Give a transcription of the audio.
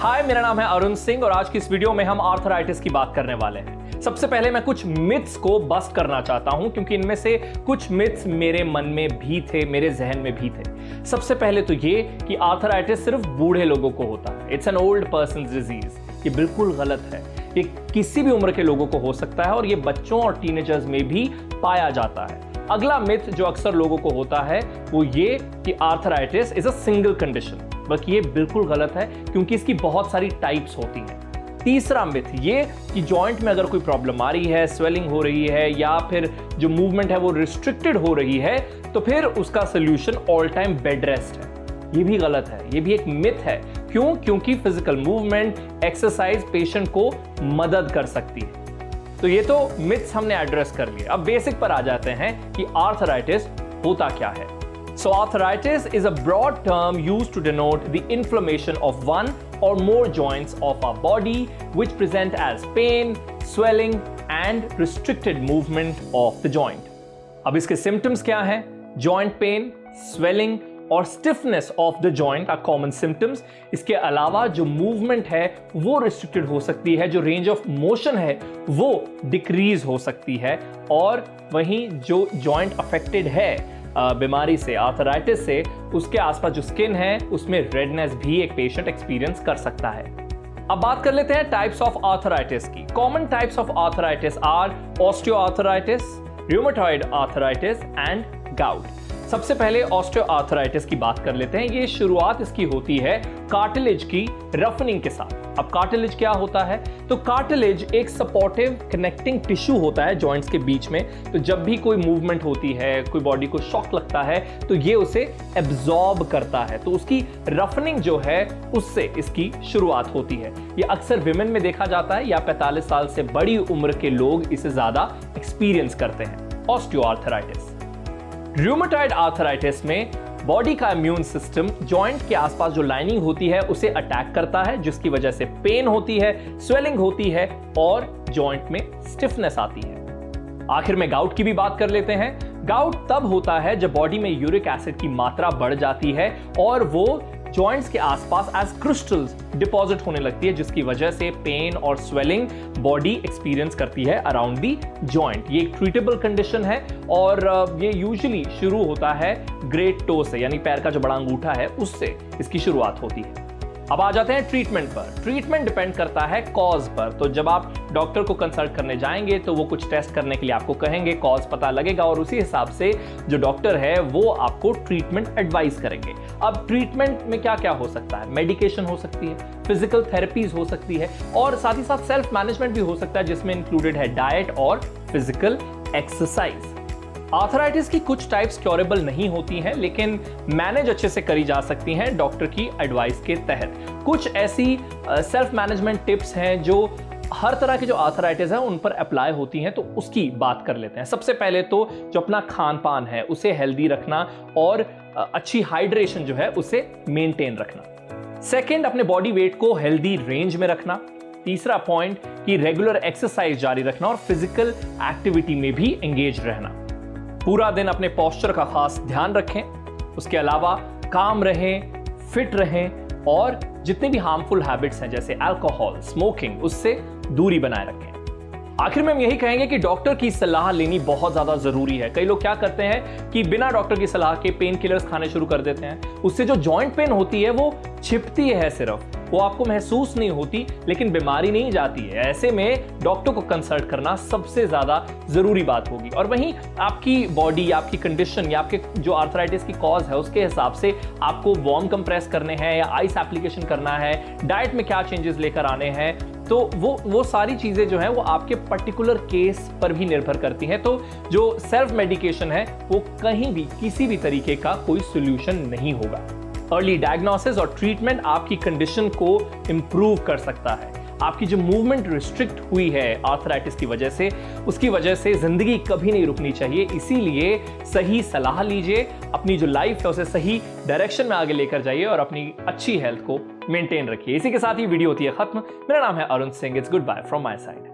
हाय, मेरा नाम है अरुण सिंह और आज की इस वीडियो में हम आर्थराइटिस की बात करने वाले हैं। सबसे पहले मैं कुछ मिथ्स को बस्ट करना चाहता हूं क्योंकि इनमें से कुछ मिथ्स मेरे मन में भी थे, मेरे जहन में भी थे। सबसे पहले तो ये कि आर्थराइटिस सिर्फ बूढ़े लोगों को होता है, it's an old persons disease. ये बिल्कुल गलत है। ये किसी भी उम्र के लोगों को हो सकता है और ये बच्चों और टीनेजर्स में भी पाया जाता है। अगला मिथ जो अक्सर लोगों को होता है वो ये कि arthritis is a single condition, बल्कि ये बिल्कुल गलत है क्योंकि इसकी बहुत सारी टाइप्स होती हैं। तीसरा मिथ ये कि जॉइंट में अगर कोई प्रॉब्लम आ रही है, स्वेलिंग हो रही है या फिर जो मूवमेंट है वो रिस्ट्रिक्टेड हो रही है तो फिर उसका solution all time bed rest है। ये भी गलत है, ये भी एक मिथ है। क्यों? क्योंकि फिजिकल मूवमेंट, एक्सरसाइज पेशेंट को मदद कर सकती है। तो ये तो मिथ्स हमने एड्रेस कर लिए। अब बेसिक पर आ जाते हैं कि आर्थराइटिस होता क्या है। So arthritis is a broad term used to denote the inflammation of one or more joints of our body which present as pain, swelling and restricted movement of the joint. अब इसके symptoms क्या हैं? Joint pain, swelling और stiffness of the joint are common symptoms. इसके अलावा जो movement है वो restricted हो सकती है, जो range of motion है वो decrease हो सकती है और वहीं जो joint affected है बीमारी से, आर्थराइटिस से, उसके आसपास जो स्किन है उसमें रेडनेस भी एक पेशेंट एक्सपीरियंस कर सकता है। अब बात कर लेते हैं टाइप्स ऑफ आर्थराइटिस की। Common types of arthritis are osteoarthritis, rheumatoid arthritis and gout. सबसे पहले ऑस्टियोआर्थराइटिस की बात कर लेते हैं। ये शुरुआत इसकी होती है कार्टिलेज की रफनिंग के साथ। अब कार्टिलेज क्या होता है? तो कार्टिलेज एक सपोर्टिव कनेक्टिंग टिश्यू होता है जॉइंट्स के बीच में। तो जब भी कोई मूवमेंट होती है, कोई बॉडी को शॉक लगता है तो ये उसे एब्जॉर्ब करता है। तो उसकी रफनिंग जो है उससे इसकी शुरुआत होती है। ये अक्सर विमेन में देखा जाता है या 45 साल से बड़ी उम्र के लोग इसे ज्यादा एक्सपीरियंस करते हैं। ऑस्टियोआर्थराइटिस। रूमेटॉइड आर्थराइटिस में बॉडी का इम्यून सिस्टम जॉइंट के आसपास जो लाइनिंग होती है उसे अटैक करता है, जिसकी वजह से पेन होती है, स्वेलिंग होती है और जॉइंट में स्टिफनेस आती है। आखिर में गाउट की भी बात कर लेते हैं। गाउट तब होता है जब बॉडी में यूरिक एसिड की मात्रा बढ़ जाती है और वो जॉइंट्स के आसपास एज क्रिस्टल्स डिपॉजिट होने लगती है, जिसकी वजह से पेन और स्वेलिंग बॉडी एक्सपीरियंस करती है अराउंड दी जॉइंट। ये एक ट्रीटेबल कंडीशन है और ये यूजुअली शुरू होता है ग्रेट टो से, यानी पैर का जो बड़ा अंगूठा है उससे इसकी शुरुआत होती है। अब आ जाते हैं ट्रीटमेंट पर। ट्रीटमेंट डिपेंड करता है कॉज पर। तो जब आप डॉक्टर को कंसल्ट करने जाएंगे तो वो कुछ टेस्ट करने के लिए आपको कहेंगे, कॉज पता लगेगा और उसी हिसाब से जो डॉक्टर है वो आपको ट्रीटमेंट एडवाइस करेंगे। अब ट्रीटमेंट में क्या क्या हो सकता है? मेडिकेशन हो सकती है, फिजिकल थेरेपीज हो सकती है और साथ ही साथ सेल्फ मैनेजमेंट भी हो सकता है, जिसमें इंक्लूडेड है डाइट और फिजिकल एक्सरसाइज। आर्थराइटिस की कुछ टाइप्स क्योरेबल नहीं होती हैं, लेकिन मैनेज अच्छे से करी जा सकती हैं डॉक्टर की एडवाइस के तहत। कुछ ऐसी सेल्फ मैनेजमेंट टिप्स हैं जो हर तरह की जो आर्थराइटिस है उन पर अप्लाई होती हैं, तो उसकी बात कर लेते हैं। सबसे पहले तो जो अपना खान पान है उसे हेल्दी रखना और अच्छी हाइड्रेशन जो है उसे मेंटेन रखना। सेकेंड, अपने बॉडी वेट को हेल्दी रेंज में रखना। तीसरा पॉइंट कि रेगुलर एक्सरसाइज जारी रखना और फिजिकल एक्टिविटी में भी एंगेज रहना। पूरा दिन अपने पोस्चर का खास ध्यान रखें। उसके अलावा काम रहें, फिट रहें और जितने भी हार्मफुल हैबिट्स हैं जैसे अल्कोहल, स्मोकिंग, उससे दूरी बनाए रखें। आखिर में हम यही कहेंगे कि डॉक्टर की सलाह लेनी बहुत ज्यादा जरूरी है। कई लोग क्या करते हैं कि बिना डॉक्टर की सलाह के पेन किलर्स खाने शुरू कर देते हैं। उससे जो जॉइंट पेन होती है वो छिपती है, सिर्फ वो आपको महसूस नहीं होती, लेकिन बीमारी नहीं जाती है। ऐसे में डॉक्टर को कंसल्ट करना सबसे ज्यादा जरूरी बात होगी। और वहीं आपकी बॉडी, आपकी कंडीशन या आपके जो आर्थराइटिस की कॉज है उसके हिसाब से आपको वार्म कंप्रेस करने हैं या आइस एप्लीकेशन करना है, डाइट में क्या चेंजेस लेकर आने हैं, तो वो सारी चीजें जो हैं वो आपके पर्टिकुलर केस पर भी निर्भर करती हैं। तो जो सेल्फ मेडिकेशन है वो कहीं भी किसी भी तरीके का कोई सोल्यूशन नहीं होगा। अर्ली डायग्नोसिस और ट्रीटमेंट आपकी कंडीशन को इंप्रूव कर सकता है। आपकी जो मूवमेंट रिस्ट्रिक्ट हुई है आर्थराइटिस की वजह से, उसकी वजह से जिंदगी कभी नहीं रुकनी चाहिए। इसीलिए सही सलाह लीजिए, अपनी जो लाइफ है उसे सही डायरेक्शन में आगे लेकर जाइए और अपनी अच्छी हेल्थ को मेंटेन रखिए। इसी के साथ ही वीडियो होती है खत्म। मेरा नाम है Arun Singh. It's goodbye from my side.